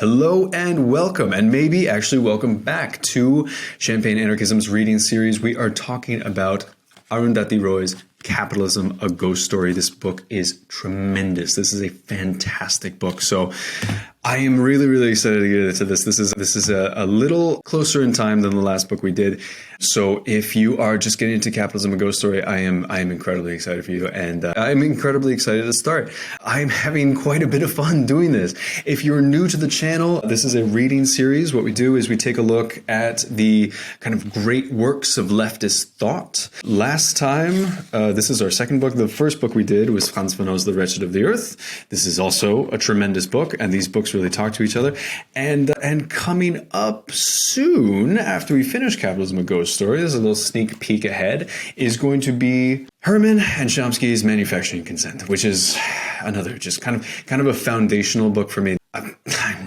Hello and welcome, and maybe actually welcome back to Champagne Anarchism's reading series. We are talking about Arundhati Roy's Capitalism, a Ghost Story. This book is tremendous. This is a fantastic book. So I am really excited to get into this. This is a little closer in time than the last book we did. So if you are just getting into Capitalism, a Ghost Story, I am incredibly excited for you, and I'm incredibly excited to start. I'm having quite a bit of fun doing this. If you're new to the channel, this is a reading series. What we do is we take a look at the kind of great works of leftist thought. Last time, this is our second book. The first book we did was Frantz Fanon's The Wretched of the Earth. This is also a tremendous book, and these books really talk to each other. And coming up soon, after we finish Capitalism, a Ghost Story, there's a little sneak peek ahead, is going to be Herman and Chomsky's Manufacturing Consent, which is another just kind of a foundational book for me. I'm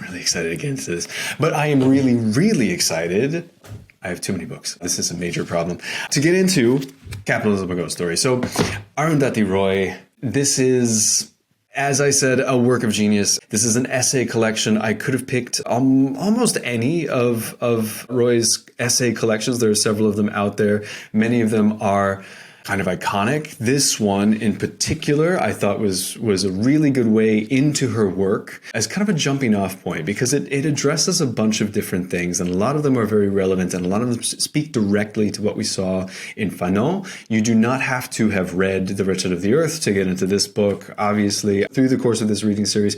really excited to get into this, but I am really excited. I have too many books. This is a major problem. To get into Capitalism, a Ghost Story. So Arundhati Roy, this is, as I said, a work of genius. This is an essay collection. I could have picked almost any of Roy's essay collections. There are several of them out there. Many of them are kind of iconic. This one in particular, I thought was a really good way into her work as kind of a jumping off point, because it addresses a bunch of different things, and a lot of them are very relevant, and a lot of them speak directly to what we saw in Fanon. You do not have to have read The Wretched of the Earth to get into this book. Obviously, through the course of this reading series,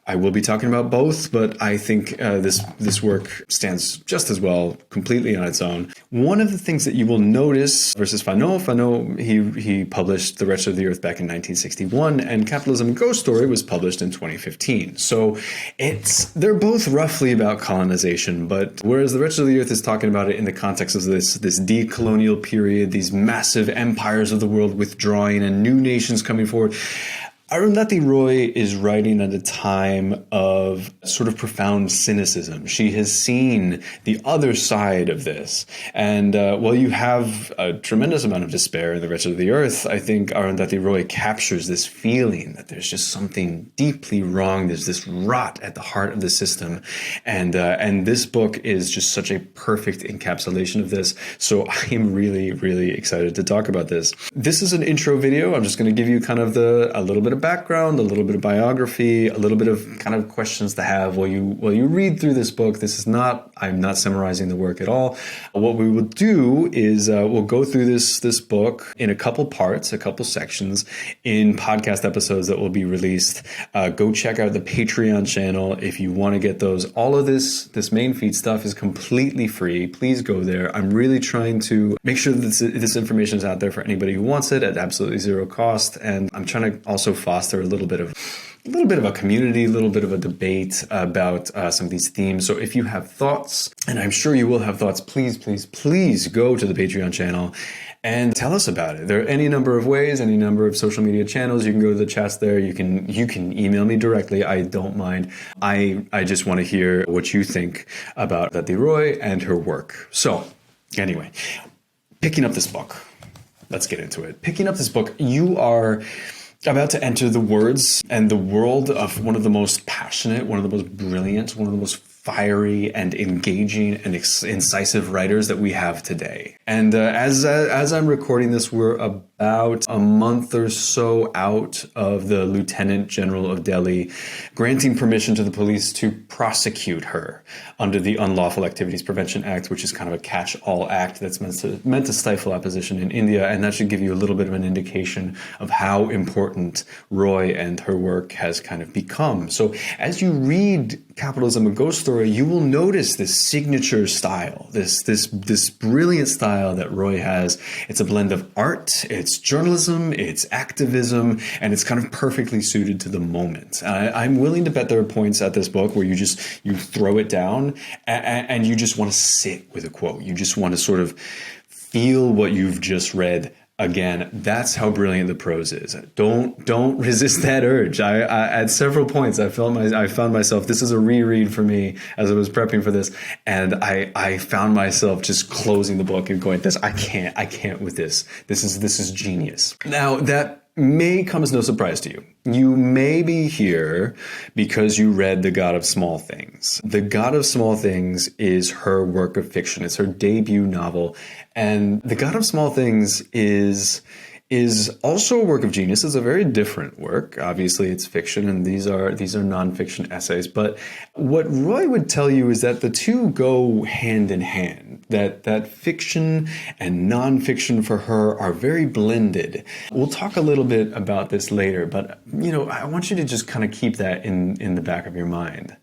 I will be talking about both, but I think this work stands just as well completely on its own. One of the things that you will notice versus Fanon, he published The Wretched of the Earth back in 1961, and Capitalism, a Ghost Story was published in 2015. So they're both roughly about colonization, but whereas The Wretched of the Earth is talking about it in the context of this decolonial period, these massive empires of the world withdrawing and new nations coming forward, Arundhati Roy is writing at a time of sort of profound cynicism. She has seen the other side of this. And while you have a tremendous amount of despair in The Wretched of the Earth, I think Arundhati Roy captures this feeling that there's just something deeply wrong. There's this rot at the heart of the system. And this book is just such a perfect encapsulation of this. So I am really excited to talk about this. This is an intro video. I'm just going to give you kind of a little bit of background, a little bit of biography, a little bit of kind of questions to have while you read through this book. I'm not summarizing the work at all. What we will do is we'll go through this book in a couple parts, a couple sections in podcast episodes that will be released. Go check out the Patreon channel if you want to get those. All of this main feed stuff is completely free. Please go there. I'm really trying to make sure that this information is out there for anybody who wants it at absolutely zero cost. And I'm trying to also foster a little bit of a community, a little bit of a debate about some of these themes. So if you have thoughts, and I'm sure you will have thoughts, please go to the Patreon channel and tell us about it. There are any number of ways, any number of social media channels. You can go to the chats there. You can email me directly. I don't mind. I just want to hear what you think about Arundhati Roy and her work. So anyway, picking up this book. Let's get into it. Picking up this book, you are about to enter the words and the world of one of the most passionate, one of the most brilliant, one of the most fiery and engaging and incisive writers that we have today. And as I'm recording this, we're about a month or so out of the Lieutenant General of Delhi granting permission to the police to prosecute her under the Unlawful Activities Prevention Act, which is kind of a catch-all act that's meant to stifle opposition in India. And that should give you a little bit of an indication of how important Roy and her work has kind of become. So as you read Capitalism, a Ghost Story, you will notice this signature style, this brilliant style that Roy has. It's a blend of art, it's journalism, it's activism, and it's kind of perfectly suited to the moment. I'm willing to bet there are points at this book where you throw it down and you just want to sit with a quote. You just want to sort of feel what you've just read. Again, that's how brilliant the prose is. Don't resist that urge. I at several points I found myself. This is a reread for me as I was prepping for this, and I found myself just closing the book and going, I can't with this. This is genius. Now that may come as no surprise to you. You may be here because you read The God of Small Things. The God of Small Things is her work of fiction. It's her debut novel. And The God of Small Things is also a work of genius. It's a very different work. Obviously, it's fiction, and these are nonfiction essays. But what Roy would tell you is that the two go hand in hand. That fiction and nonfiction for her are very blended. We'll talk a little bit about this later, but I want you to just kind of keep that in the back of your mind.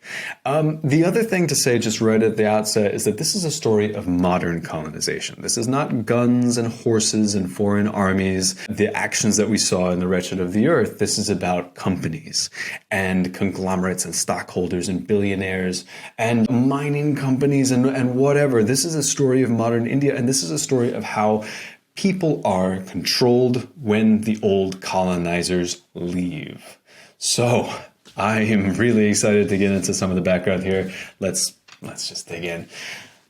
The other thing to say just right at the outset is that this is a story of modern colonization. This is not guns and horses and foreign armies, the actions that we saw in The Wretched of the Earth. This is about companies and conglomerates and stockholders and billionaires and mining companies and whatever. This is a story of modern India, and this is a story of how people are controlled when the old colonizers leave. So I am really excited to get into some of the background here. Let's just dig in.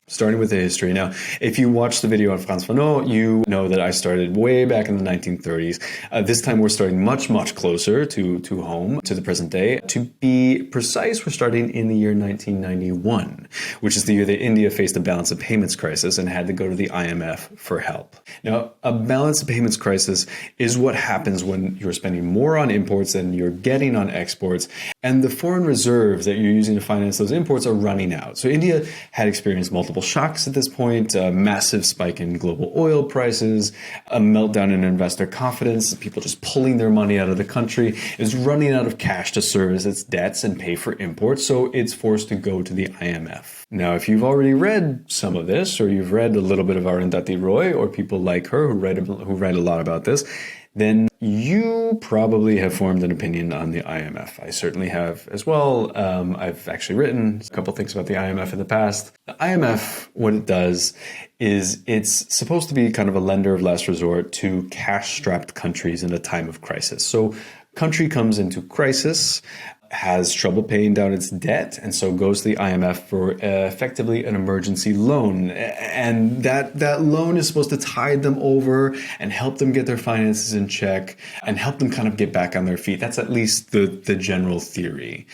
Starting with the history. Now, if you watch the video on Frantz Fanon, you know that I started way back in the 1930s. This time we're starting much, much closer to home, to the present day. To be precise, we're starting in the year 1991, which is the year that India faced a balance of payments crisis and had to go to the IMF for help. Now, a balance of payments crisis is what happens when you're spending more on imports than you're getting on exports, and the foreign reserves that you're using to finance those imports are running out. So India had experienced multiple shocks at this point, a massive spike in global oil prices, a meltdown in investor confidence, people just pulling their money out of the country. It was running out of cash to service its debts and pay for imports, so it's forced to go to the IMF. Now, if you've already read some of this, or you've read a little bit of Arundhati Roy, or people like her who write a lot about this, then you probably have formed an opinion on the IMF. I certainly have as well. I've actually written a couple things about the IMF in the past. The IMF, what it does is it's supposed to be kind of a lender of last resort to cash-strapped countries in a time of crisis. So country comes into crisis, has trouble paying down its debt, and so goes to the IMF for effectively an emergency loan. And that loan is supposed to tide them over and help them get their finances in check and help them kind of get back on their feet. That's at least the general theory.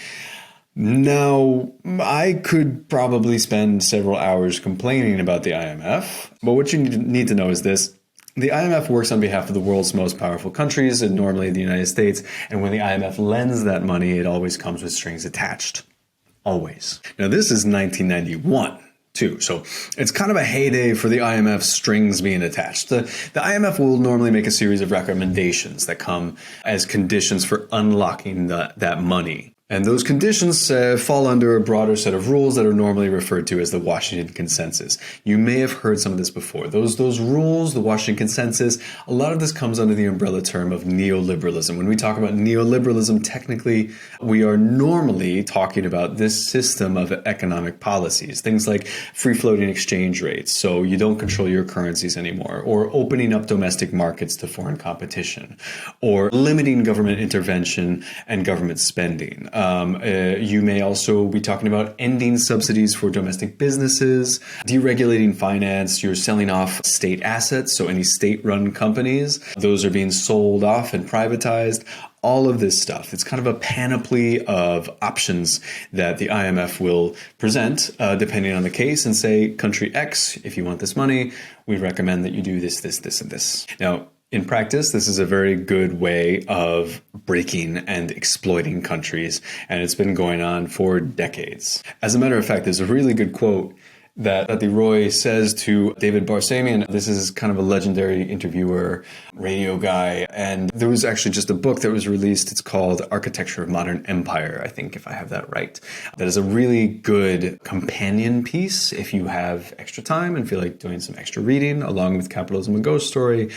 Now, I could probably spend several hours complaining about the IMF, but what you need to know is this. The IMF works on behalf of the world's most powerful countries, and normally the United States. And when the IMF lends that money, it always comes with strings attached. Always. Now, this is 1991. Too. So it's kind of a heyday for the IMF strings being attached. The IMF will normally make a series of recommendations that come as conditions for unlocking that money. And those conditions fall under a broader set of rules that are normally referred to as the Washington Consensus. You may have heard some of this before. Those rules, the Washington Consensus, a lot of this comes under the umbrella term of neoliberalism. When we talk about neoliberalism, technically, we are normally talking about this system of economic policies. Things like free-floating exchange rates, so you don't control your currencies anymore, or opening up domestic markets to foreign competition, or limiting government intervention and government spending. You may also be talking about ending subsidies for domestic businesses, deregulating finance. You're selling off state assets, so any state-run companies, those are being sold off and privatized. All of this stuff. It's kind of a panoply of options that the IMF will present depending on the case and say, country X, if you want this money, we recommend that you do this, this, this, and this. Now, in practice, this is a very good way of breaking and exploiting countries, and it's been going on for decades. As a matter of fact, there's a really good quote that Arundhati Roy says to David Barsamian. This is kind of a legendary interviewer, radio guy, and there was actually just a book that was released. It's called Architecture of Modern Empire, I think, if I have that right. That is a really good companion piece if you have extra time and feel like doing some extra reading, along with Capitalism, a Ghost Story.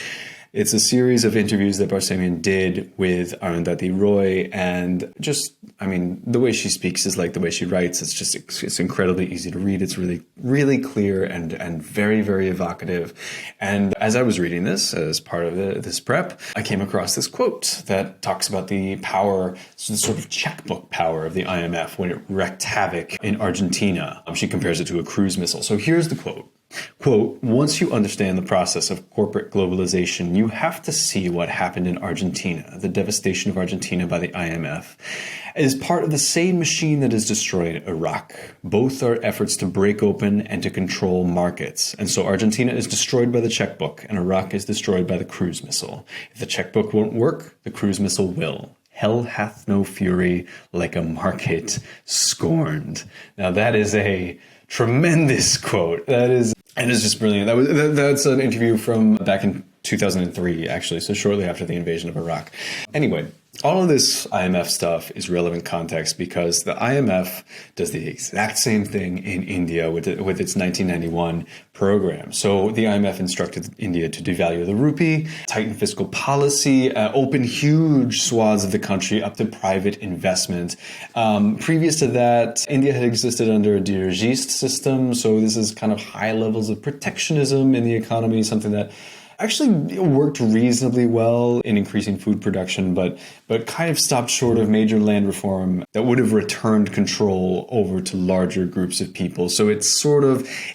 It's a series of interviews that Barsamian did with Arundhati Roy, and just, I mean, the way she speaks is like the way she writes. It's incredibly easy to read. It's really, really clear and very, very evocative. And as I was reading this as part of this prep, I came across this quote that talks about the power, the sort of checkbook power of the IMF when it wreaked havoc in Argentina. She compares it to a cruise missile. So here's the quote. Quote, once you understand the process of corporate globalization, you have to see what happened in Argentina, the devastation of Argentina by the IMF, is part of the same machine that has destroyed Iraq. Both are efforts to break open and to control markets. And so Argentina is destroyed by the checkbook and Iraq is destroyed by the cruise missile. If the checkbook won't work, the cruise missile will. Hell hath no fury like a market scorned. Now that is a tremendous quote. And it's just brilliant. That's an interview from back in 2003, actually, so shortly after the invasion of Iraq. Anyway, all of this IMF stuff is relevant context because the IMF does the exact same thing in India with its 1991 program. So the IMF instructed India to devalue the rupee, tighten fiscal policy, open huge swaths of the country up to private investment. Previous to that, India had existed under a dirigiste system. So this is kind of high levels of protectionism in the economy, something that actually worked reasonably well in increasing food production, but kind of stopped short of major land reform that would have returned control over to larger groups of people. So it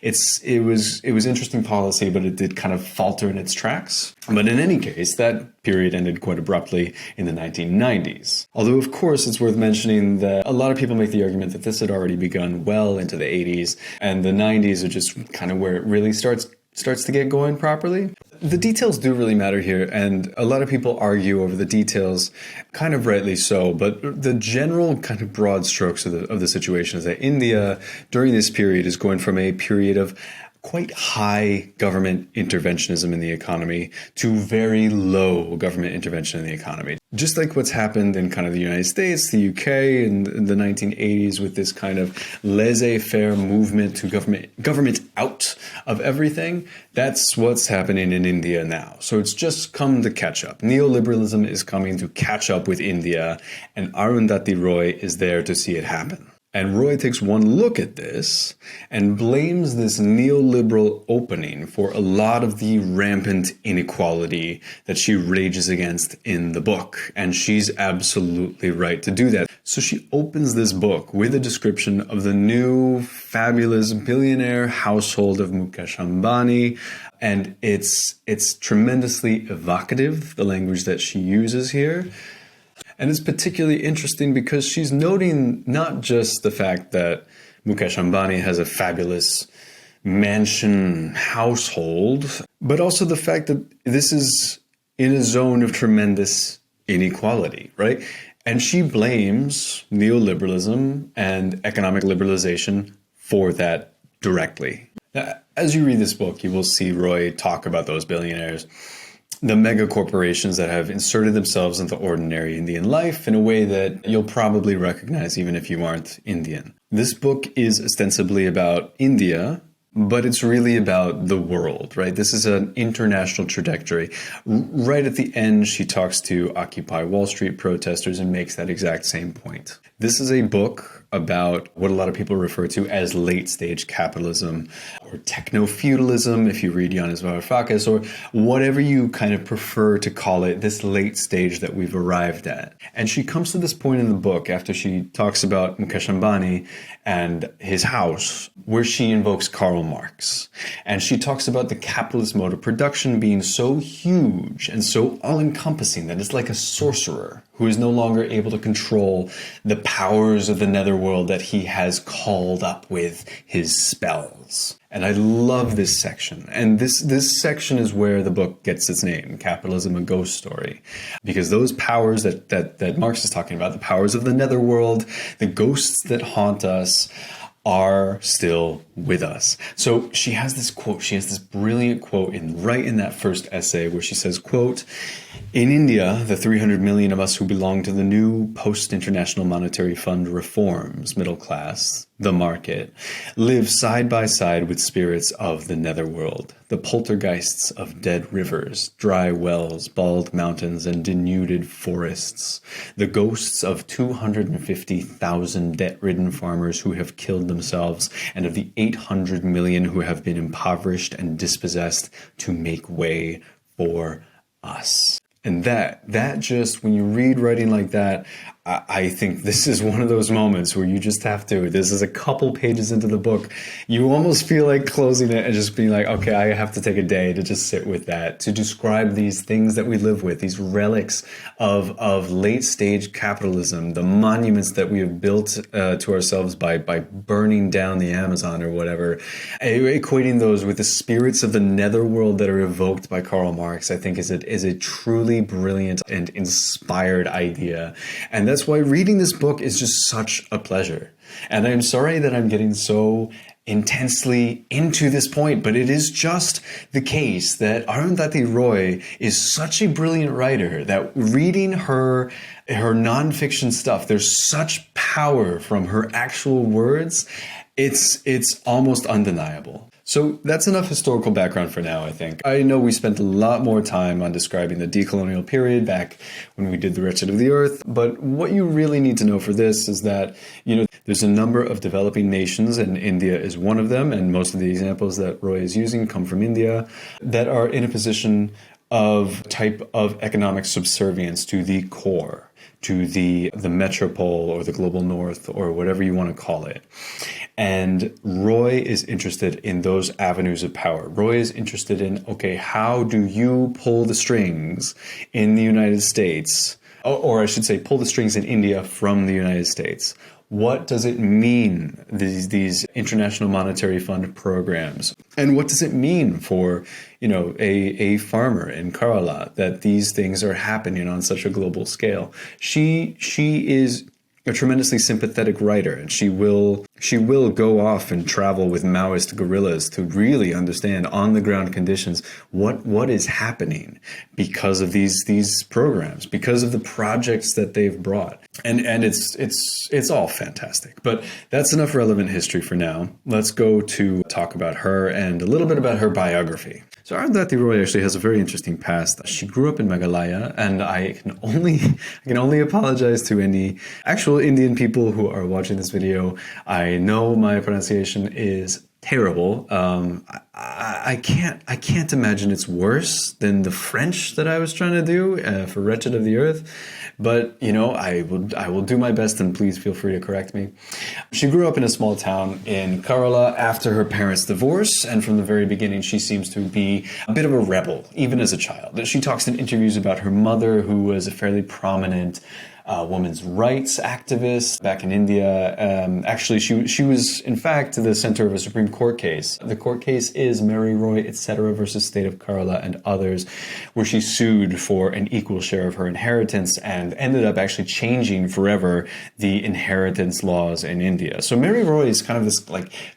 was interesting policy, but it did kind of falter in its tracks. But in any case, that period ended quite abruptly in the 1990s. Although, of course, it's worth mentioning that a lot of people make the argument that this had already begun well into the 80s, and the 90s are just kind of where it really starts to get going properly. The details do really matter here, and a lot of people argue over the details, kind of rightly so, but the general kind of broad strokes of the situation is that India, during this period, is going from a period of quite high government interventionism in the economy to very low government intervention in the economy. Just like what's happened in kind of the United States, the UK in the 1980s with this kind of laissez-faire movement to government out of everything, that's what's happening in India now. So it's just come to catch up. Neoliberalism is coming to catch up with India, and Arundhati Roy is there to see it happen. And Roy takes one look at this and blames this neoliberal opening for a lot of the rampant inequality that she rages against in the book. And she's absolutely right to do that. So she opens this book with a description of the new fabulous billionaire household of Mukesh Ambani. And it's tremendously evocative, the language that she uses here. And it's particularly interesting because she's noting not just the fact that Mukesh Ambani has a fabulous mansion household, but also the fact that this is in a zone of tremendous inequality, right? And she blames neoliberalism and economic liberalization for that directly. Now, as you read this book, you will see Roy talk about those billionaires, the mega corporations that have inserted themselves into ordinary Indian life in a way that you'll probably recognize even if you aren't Indian. This book is ostensibly about India, but it's really about the world, right? This is an international trajectory. Right at the end, she talks to Occupy Wall Street protesters and makes that exact same point. This is a book about what a lot of people refer to as late-stage capitalism or techno-feudalism, if you read Yanis Varoufakis, or whatever you kind of prefer to call it, this late stage that we've arrived at. And she comes to this point in the book after she talks about Mukesh Ambani and his house, where she invokes Karl Marx. And she talks about the capitalist mode of production being so huge and so all-encompassing that it's like a sorcerer who is no longer able to control the powers of the netherworld that he has called up with his spells. And I love this section. And this section is where the book gets its name, Capitalism, a Ghost Story. Because those powers that Marx is talking about, the powers of the netherworld, the ghosts that haunt us, are still with us. So she has this quote, she has this brilliant quote right in that first essay where she says, quote, "In India, the 300 million of us who belong to the new post-international monetary fund reforms, middle class, the market, live side by side with spirits of the netherworld, the poltergeists of dead rivers, dry wells, bald mountains, and denuded forests, the ghosts of 250,000 debt-ridden farmers who have killed themselves, and of the 800 million who have been impoverished and dispossessed to make way for us." And that just, when you read writing like that, I think this is one of those moments where you just have to, this is a couple pages into the book, you almost feel like closing it and just being like, okay, I have to take a day to just sit with that, to describe these things that we live with, these relics of late stage capitalism, the monuments that we have built to ourselves by burning down the Amazon or whatever, equating those with the spirits of the netherworld that are evoked by Karl Marx, I think is a truly brilliant and inspired idea. And that's why reading this book is just such a pleasure. And I'm sorry that I'm getting so intensely into this point, but it is just the case that Arundhati Roy is such a brilliant writer that reading her nonfiction stuff, there's such power from her actual words. It's almost undeniable. So that's enough historical background for now, I think. I know we spent a lot more time on describing the decolonial period back when we did The Wretched of the Earth, but what you really need to know for this is that, there's a number of developing nations, and India is one of them, and most of the examples that Roy is using come from India, that are in a position of type of economic subservience to the core, to the metropole or the global north or whatever you want to call it. And Roy is interested in those avenues of power. Roy is interested in, okay, how do you pull the strings in the United States, or I should say pull the strings in India from the United States? What does it mean, these International Monetary Fund programs? And what does it mean for, a farmer in Kerala that these things are happening on such a global scale? She is a tremendously sympathetic writer, and she will go off and travel with Maoist guerrillas to really understand on the ground conditions what is happening because of these programs, because of the projects that they've brought. And it's all fantastic. But that's enough relevant history for now. Let's go to talk about her and a little bit about her biography. So Arundhati Roy actually has a very interesting past. She grew up in Meghalaya, and I can only apologize to any actual Indian people who are watching this video. I know my pronunciation is terrible. I can't imagine it's worse than the French that I was trying to do for Wretched of the Earth. But, I will do my best, and please feel free to correct me. She grew up in a small town in Kerala after her parents' divorce, and from the very beginning, she seems to be a bit of a rebel, even as a child. She talks in interviews about her mother, who was a fairly prominent women's rights activist back in India. Actually, she was, in fact, the center of a Supreme Court case. The court case is Mary Roy, etc. versus State of Kerala and others, where she sued for an equal share of her inheritance and ended up actually changing forever the inheritance laws in India. So Mary Roy is kind of this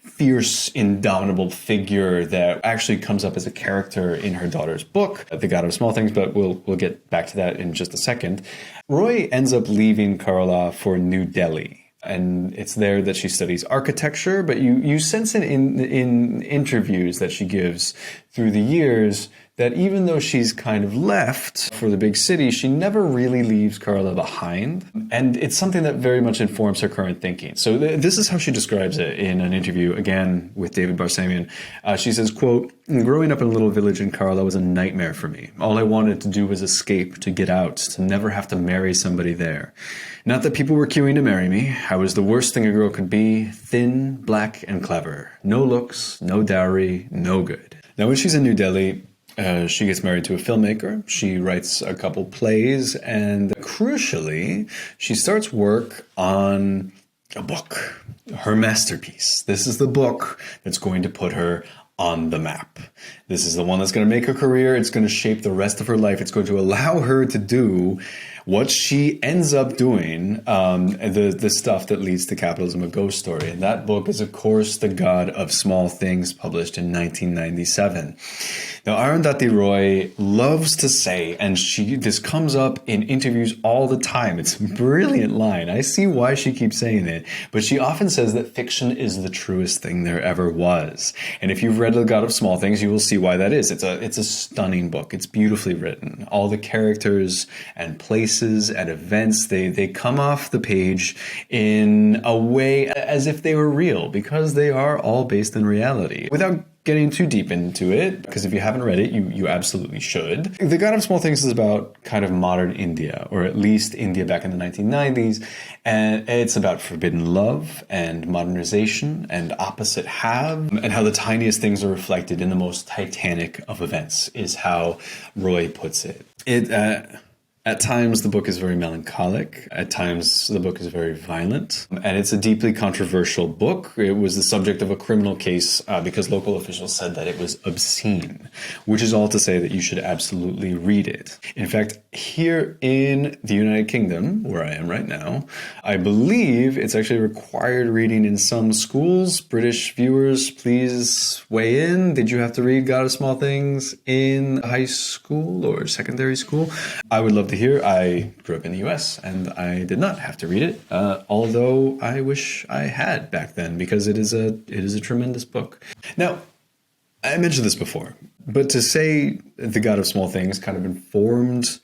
fierce, indomitable figure that actually comes up as a character in her daughter's book, The God of Small Things, but we'll get back to that in just a second. Roy ends up leaving Kerala for New Delhi. And it's there that she studies architecture, but you sense it in interviews that she gives through the years that even though she's kind of left for the big city, she never really leaves Kerala behind. And it's something that very much informs her current thinking. So this is how she describes it in an interview, again, with David Barsamian. She says, quote, "Growing up in a little village in Kerala was a nightmare for me. All I wanted to do was escape, to get out, to never have to marry somebody there. Not that people were queuing to marry me. I was the worst thing a girl could be, thin, black, and clever. No looks, no dowry, no good." Now, when she's in New Delhi, she gets married to a filmmaker. She writes a couple plays, and crucially, she starts work on a book, her masterpiece. This is the book that's going to put her on the map. This is the one that's going to make her career. It's going to shape the rest of her life. It's going to allow her to do what she ends up doing, the stuff that leads to Capitalism, a Ghost Story. And that book is, of course, The God of Small Things, published in 1997. Now, Arundhati Roy loves to say, and this comes up in interviews all the time. It's a brilliant line. I see why she keeps saying it, but she often says that fiction is the truest thing there ever was. And if you've read The God of Small Things, you will see why that is. It's a stunning book. It's beautifully written. All the characters and places and events, they come off the page in a way as if they were real, because they are all based in reality. Without getting too deep into it, because if you haven't read it, you absolutely should. The God of Small Things is about kind of modern India, or at least India back in the 1990s. And it's about forbidden love and modernization and opposite have, and how the tiniest things are reflected in the most titanic of events, is how Roy puts it. At times, the book is very melancholic. At times, the book is very violent. And it's a deeply controversial book. It was the subject of a criminal case because local officials said that it was obscene, which is all to say that you should absolutely read it. In fact, here in the United Kingdom, where I am right now, I believe it's actually required reading in some schools. British viewers, please weigh in. Did you have to read God of Small Things in high school or secondary school? I would love to hear. I grew up in the US and I did not have to read it, although I wish I had back then, because it is a tremendous book. Now, I mentioned this before, but to say The God of Small Things kind of informed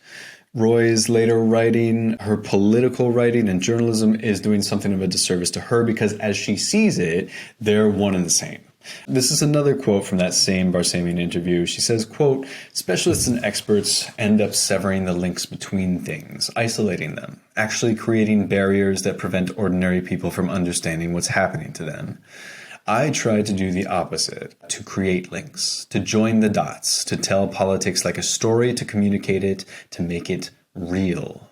Roy's later writing, her political writing and journalism, is doing something of a disservice to her, because as she sees it, they're one and the same. This is another quote from that same Barsamian interview. She says, quote, "Specialists and experts end up severing the links between things, isolating them, actually creating barriers that prevent ordinary people from understanding what's happening to them. I try to do the opposite, to create links, to join the dots, to tell politics like a story, to communicate it, to make it real.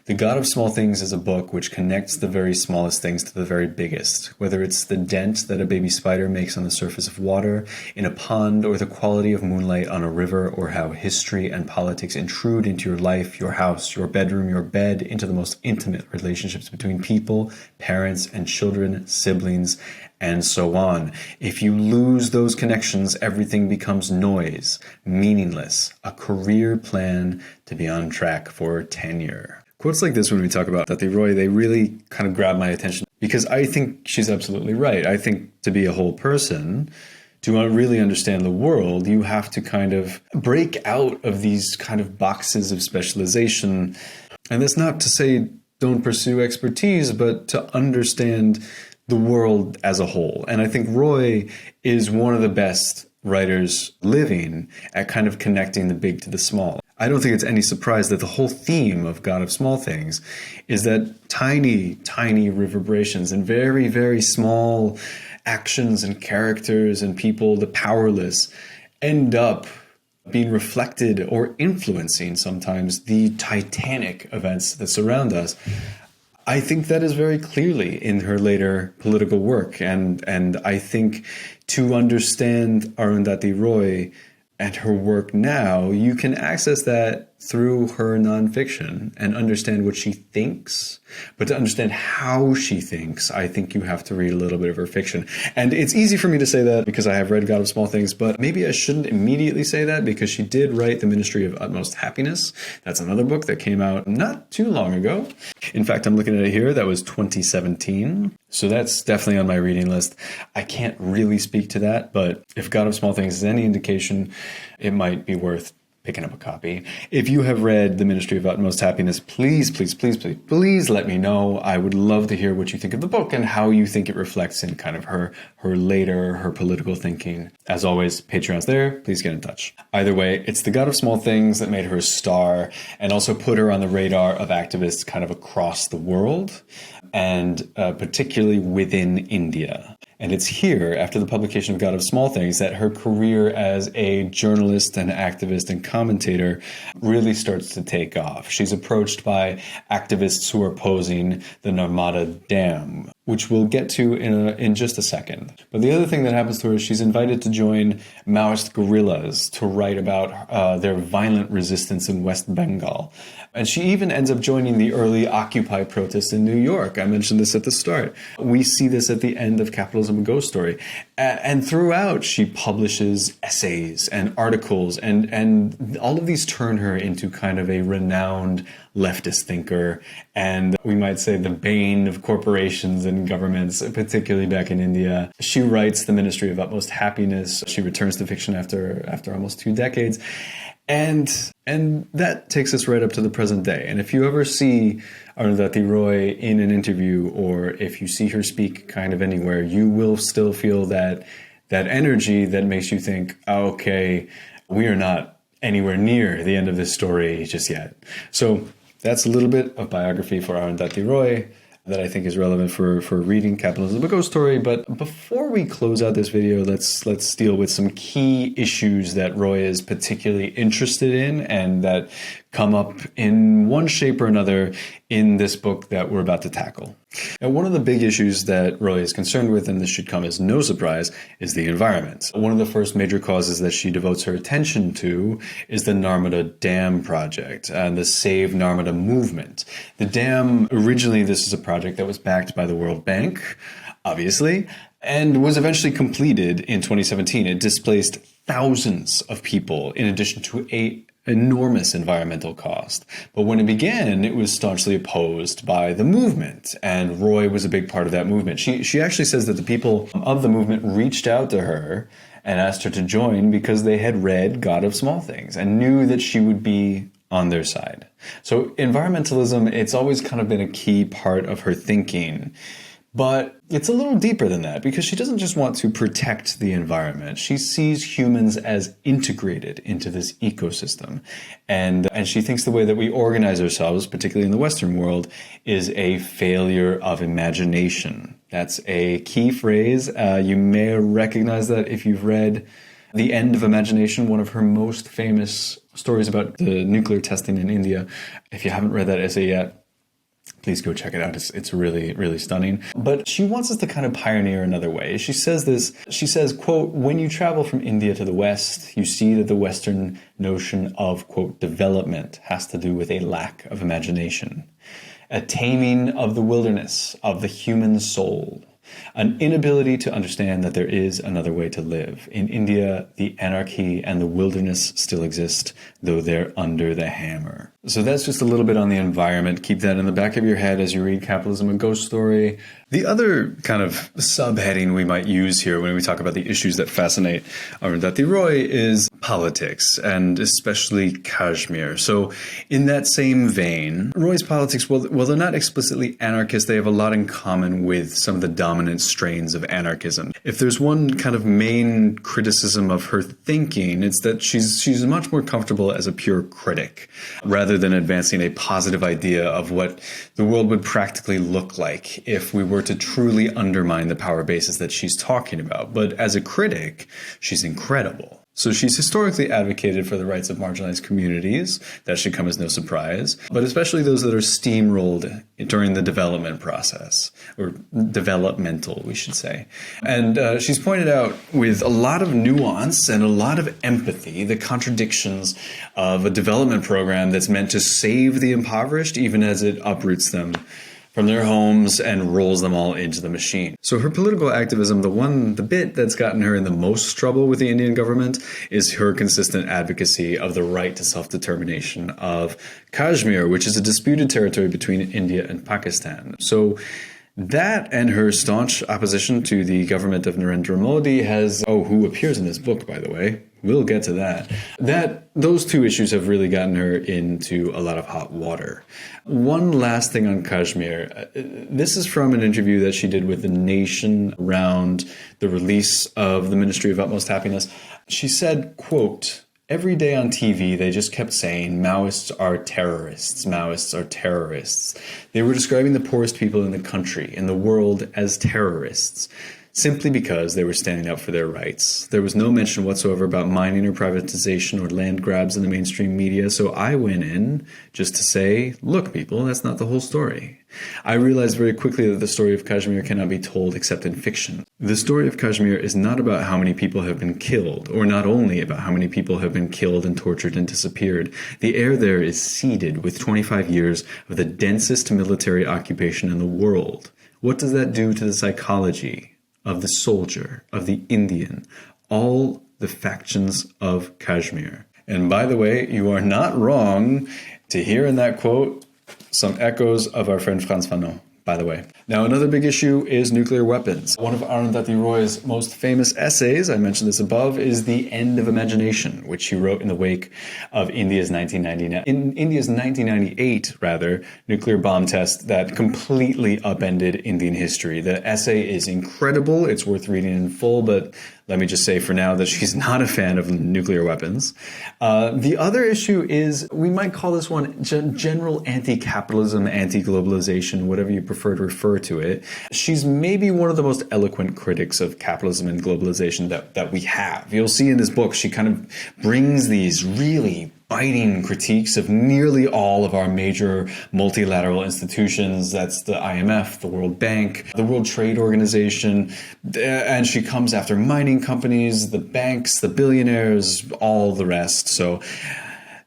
The God of Small Things is a book which connects the very smallest things to the very biggest, whether it's the dent that a baby spider makes on the surface of water in a pond, or the quality of moonlight on a river, or how history and politics intrude into your life, your house, your bedroom, your bed, into the most intimate relationships between people, parents and children, siblings, and so on. If you lose those connections, everything becomes noise, meaningless, a career plan to be on track for tenure." Quotes like this, when we talk about Arundhati Roy, they really kind of grab my attention, because I think she's absolutely right. I think to be a whole person, to really understand the world, you have to kind of break out of these kind of boxes of specialization. And that's not to say don't pursue expertise, but to understand the world as a whole. And I think Roy is one of the best writers living at kind of connecting the big to the small. I don't think it's any surprise that the whole theme of God of Small Things is that tiny, tiny reverberations and very, very small actions and characters and people, the powerless, end up being reflected or influencing sometimes the titanic events that surround us. I think that is very clearly in her later political work. And I think to understand Arundhati Roy and her work now, you can access that through her nonfiction and understand what she thinks. But to understand how she thinks, I think you have to read a little bit of her fiction. And it's easy for me to say that because I have read God of Small Things, but maybe I shouldn't immediately say that, because she did write The Ministry of Utmost Happiness. That's another book that came out not too long ago. In fact, I'm looking at it here. That was 2017. So that's definitely on my reading list. I can't really speak to that, but if God of Small Things is any indication, it might be worth picking up a copy. If you have read The Ministry of Utmost Happiness, please, please, please, please, please let me know. I would love to hear what you think of the book and how you think it reflects in kind of her political thinking. As always, Patreon's there. Please get in touch. Either way, it's the God of Small Things that made her a star and also put her on the radar of activists kind of across the world, and particularly within India. And it's here, after the publication of God of Small Things, that her career as a journalist and activist and commentator really starts to take off. She's approached by activists who are opposing the Narmada Dam, which we'll get to in just a second. But the other thing that happens to her is she's invited to join Maoist guerrillas to write about their violent resistance in West Bengal. And she even ends up joining the early Occupy protests in New York. I mentioned this at the start. We see this at the end of Capitalism, a Ghost Story. And throughout, she publishes essays and articles, and all of these turn her into kind of a renowned leftist thinker, and we might say the bane of corporations and governments, particularly back in India. She writes The Ministry of Utmost Happiness. She returns to fiction after almost 2 decades. And that takes us right up to the present day. And if you ever see Arundhati Roy in an interview, or if you see her speak kind of anywhere, you will still feel that that energy that makes you think, okay, we are not anywhere near the end of this story just yet. So that's a little bit of biography for Arundhati Roy that I think is relevant for reading Capitalism, a Ghost Story. But before we close out this video, let's deal with some key issues that Roy is particularly interested in and that come up in one shape or another in this book that we're about to tackle. And one of the big issues that Roy is concerned with, and this should come as no surprise, is the environment. One of the first major causes that she devotes her attention to is the Narmada Dam project and the Save Narmada movement. The dam, originally this is a project that was backed by the World Bank, obviously, and was eventually completed in 2017. It displaced thousands of people in addition to an enormous environmental cost. But when it began, it was staunchly opposed by the movement, and Roy was a big part of that movement. She actually says that the people of the movement reached out to her and asked her to join because they had read God of Small Things and knew that she would be on their side. So environmentalism, it's always kind of been a key part of her thinking. But it's a little deeper than that, because she doesn't just want to protect the environment. She sees humans as integrated into this ecosystem. And she thinks the way that we organize ourselves, particularly in the Western world, is a failure of imagination. That's a key phrase. You may recognize that if you've read The End of Imagination, one of her most famous stories about the nuclear testing in India. If you haven't read that essay yet, please go check it out. It's really, really stunning. But she wants us to kind of pioneer another way. She says, quote, "When you travel from India to the West, you see that the Western notion of, quote, development has to do with a lack of imagination, a taming of the wilderness of the human soul, an inability to understand that there is another way to live. In India, the anarchy and the wilderness still exist, though they're under the hammer." So that's just a little bit on the environment. Keep that in the back of your head as you read Capitalism, a Ghost Story. The other kind of subheading we might use here when we talk about the issues that fascinate Arundhati Roy is politics, and especially Kashmir. So in that same vein, Roy's politics, well, they're not explicitly anarchist. They have a lot in common with some of the dominant strains of anarchism. If there's one kind of main criticism of her thinking, it's that she's much more comfortable as a pure critic, rather than advancing a positive idea of what the world would practically look like if we were to truly undermine the power bases that she's talking about. But as a critic, she's incredible. So she's historically advocated for the rights of marginalized communities. That should come as no surprise, but especially those that are steamrolled during the development process, or developmental, we should say. And she's pointed out with a lot of nuance and a lot of empathy the contradictions of a development program that's meant to save the impoverished, even as it uproots them from their homes and rolls them all into the machine. So her political activism, the bit that's gotten her in the most trouble with the Indian government, is her consistent advocacy of the right to self-determination of Kashmir, which is a disputed territory between India and Pakistan. So that, and her staunch opposition to the government of Narendra Modi who appears in this book, by the way, we'll get to that, those two issues have really gotten her into a lot of hot water. One last thing on Kashmir. This is from an interview that she did with The Nation around the release of the Ministry of Utmost Happiness. She said, quote, "Every day on TV, they just kept saying Maoists are terrorists. Maoists are terrorists. They were describing the poorest people in the country, in the world, as terrorists, simply because they were standing up for their rights. There was no mention whatsoever about mining or privatization or land grabs in the mainstream media, so I went in just to say, look, people, that's not the whole story. I realized very quickly that the story of Kashmir cannot be told except in fiction. The story of Kashmir is not about how many people have been killed, or not only about how many people have been killed and tortured and disappeared. The air there is seeded with 25 years of the densest military occupation in the world. What does that do to the psychology of the soldier, of the Indian, all the factions of Kashmir?" And by the way, you are not wrong to hear in that quote some echoes of our friend Frantz Fanon, by the way. Now, another big issue is nuclear weapons. One of Arundhati Roy's most famous essays, I mentioned this above, is The End of Imagination, which he wrote in the wake of India's 1998 nuclear bomb test that completely upended Indian history. The essay is incredible. It's worth reading in full, but let me just say for now that she's not a fan of nuclear weapons. The other issue is, we might call this one general anti-capitalism, anti-globalization, whatever you prefer to refer to it. She's maybe one of the most eloquent critics of capitalism and globalization that we have. You'll see in this book, she kind of brings these really biting critiques of nearly all of our major multilateral institutions. That's the IMF, the World Bank, the World Trade Organization, and she comes after mining companies, the banks, the billionaires, all the rest. So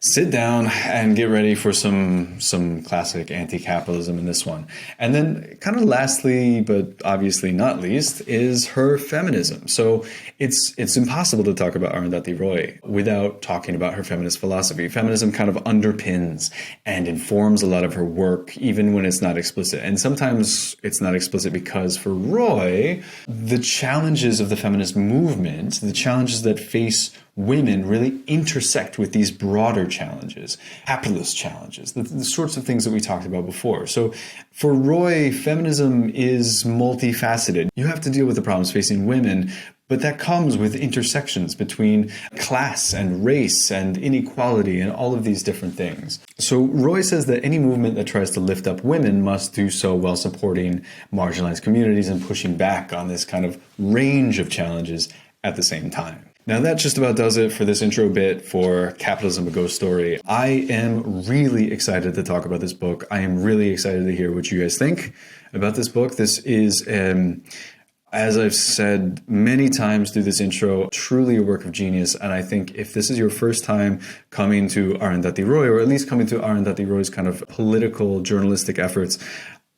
sit down and get ready for some classic anti-capitalism in this one. And then kind of lastly, but obviously not least, is her feminism. So it's impossible to talk about Arundhati Roy without talking about her feminist philosophy. Feminism kind of underpins and informs a lot of her work, even when it's not explicit. And sometimes it's not explicit because for Roy, the challenges of the feminist movement, the challenges that face women really intersect with these broader challenges, capitalist challenges, the sorts of things that we talked about before. So for Roy, feminism is multifaceted. You have to deal with the problems facing women, but that comes with intersections between class and race and inequality and all of these different things. So Roy says that any movement that tries to lift up women must do so while supporting marginalized communities and pushing back on this kind of range of challenges at the same time. Now that just about does it for this intro bit for Capitalism, a Ghost Story. I am really excited to talk about this book. I am really excited to hear what you guys think about this book. This is, as I've said many times through this intro, truly a work of genius. And I think if this is your first time coming to Arundhati Roy, or at least coming to Arundhati Roy's kind of political journalistic efforts,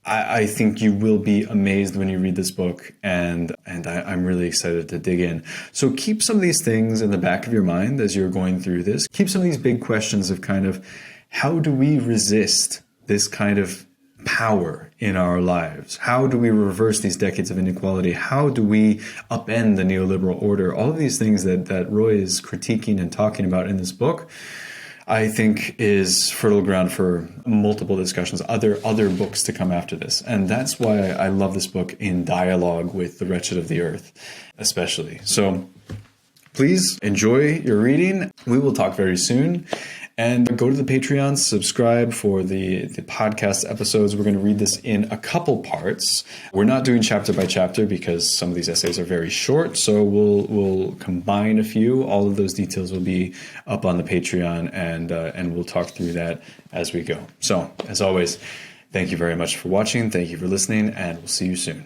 I think you will be amazed when you read this book, and I'm really excited to dig in. So keep some of these things in the back of your mind as you're going through this. Keep some of these big questions of kind of, how do we resist this kind of power in our lives? How do we reverse these decades of inequality? How do we upend the neoliberal order? All of these things that Roy is critiquing and talking about in this book, I think is fertile ground for multiple discussions, other books to come after this. And that's why I love this book in dialogue with The Wretched of the Earth, especially. So please enjoy your reading. We will talk very soon. And go to the Patreon, subscribe for the podcast episodes. We're going to read this in a couple parts. We're not doing chapter by chapter because some of these essays are very short. So we'll combine a few. All of those details will be up on the Patreon, and we'll talk through that as we go. So as always, thank you very much for watching. Thank you for listening, and we'll see you soon.